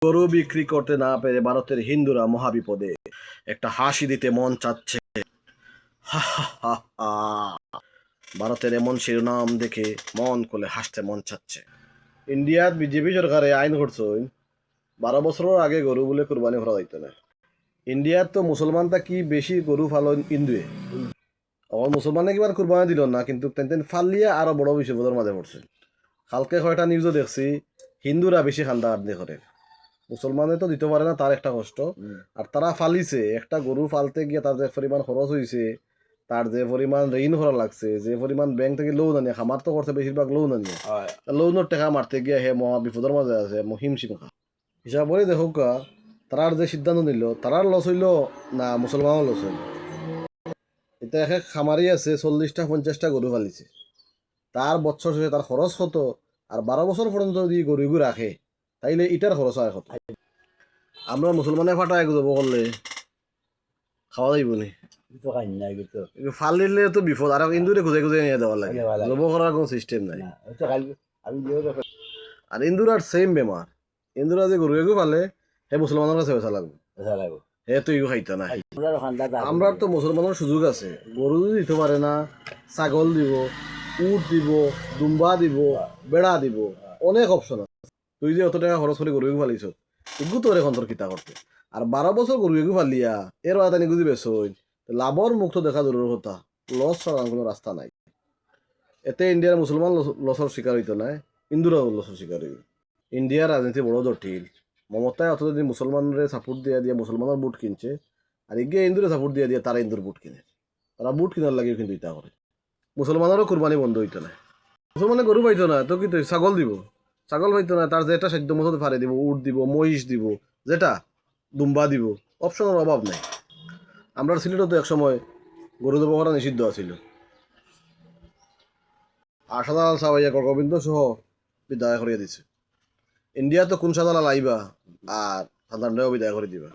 গরু বিক্রি করতে না পেরে ভারতের হিন্দুরা মহাবিপদে। একটা হাসি দিতে মন চাচ্ছে। হা হা হা হা। ভারতের এমন শিরোনাম দেখে মন খুলে হাসতে মন চাচ্ছে। ইন্ডিয়াত বিজেপি সরকারে আইন করছেন 12 বছরের আগে গরু বলে কুরবানি করা যাইত না। ইন্ডিয়াত তো মুসলমানটা কি বেশি গরু ফালন হিন্দুয়ে। আমার মুসলমানে কিবার কুরবানি দিল না, কিন্তু তেন ফালিয়া আরো বড় বিপদের মাঝে পড়ছে। কালকে কয়টা নিউজও দেখছি হিন্দুরা বেশি খান্দা খান্দি করে, মুসলমানে তো দিতে পারে না, তার একটা কষ্ট। আর তারা ফালিছে একটা গরু ফালতে গিয়ে তার যে পরিমাণ খরচ হয়েছে, তার যে পরিমাণ ঋণ করা লাগছে, যে পরিমাণ ব্যাংক থেকে লোন আনিয়ে খামার তো করছে বেশিরভাগ লোন আনিয়ে, লোনের টাকা মারতে গিয়ে হে মহা বিপদের মাঝে আছে, হিমশিম খা। হিসাব করে দেখো তারার যে সিদ্ধান্ত নিল তারার লস হইল না মুসলমানও লস হইল। এটা এক খামারি আছে 40টা 50টা গরু ফালিছে, তার বছর শেষে তার খরচ কত, আর 12 বছর পর্যন্ত যদি গরুগুলো রাখে তাইলে ইটার খরচ হয় কত। আমরা মুসলমানে ফাটা এক যাব করলে খাওয়া যাইব নি, ফালিলে তো বিপদ। আর ইন্দুরে খুঁজে খুঁজে নিয়ে দেওয়া লাগে, জব করার কোনো সিস্টেম নাই। আর ইন্দুর আর সেম বেমার, ইন্দুরা যে গরু এগু ফালে হে মুসলমানের কাছে পয়সা লাগবে, হে তো ইগু খাইতে নাই। আমরা তো মুসলমানের সুযোগ আছে, গরু যদি দিতে পারে না, ছাগল দিব, উট দিব, দুম্বা দিব, বেড়া দিব, অনেক অপশন আছে। তুই যে অত টাকা খরচ করে গরু এগু ফালিছ এগু তোর এখন তোর কিতা করতে। আর 12 বছর গরু এগু ফালিয়া এর বাদ নিগুজি বেসই লাভর মুখ তো দেখা দূরের কথা, লস ছাড়া কোনো রাস্তা নাই। এতে ইন্ডিয়ার মুসলমান লসর শিকার হইতো নাই, হিন্দুরাও লসর শিকার হইব। ইন্ডিয়ার রাজনীতি বড় জটিল। মমতায় অত যদি মুসলমানরে সাপোর্ট দিয়ে দিয়ে মুসলমানের বুট কিনছে, আর এগিয়ে হিন্দুরে সাপোর্ট দিয়ে দিয়ে তারা হিন্দুর বুট কিনে। তারা বুট কিনার লাগিও কিন্তু ইটা করে। মুসলমানেরও কুরবানি বন্ধ হইতো না, মুসলমানে গরু পাইতো না তো কিন্তু ছাগল দিব, ছাগল পাইতো না তার যেটা সাধ্য মতো ফারে দিব, উট দিব, মহিষ দিব, যেটা দুম্বা দিব, অপশনের অভাব নাই। আমরা সিলেটও তো একসময় গরু দেব করা নিষিদ্ধ আছিল। আশাদাল সাবাইয়া গোবিন্দ সহ বিদায় করিয়ে দিছে। ইন্ডিয়া তো কোন সাদালা লাইবা আর সাধারণটাও বিদায় করে দিবা।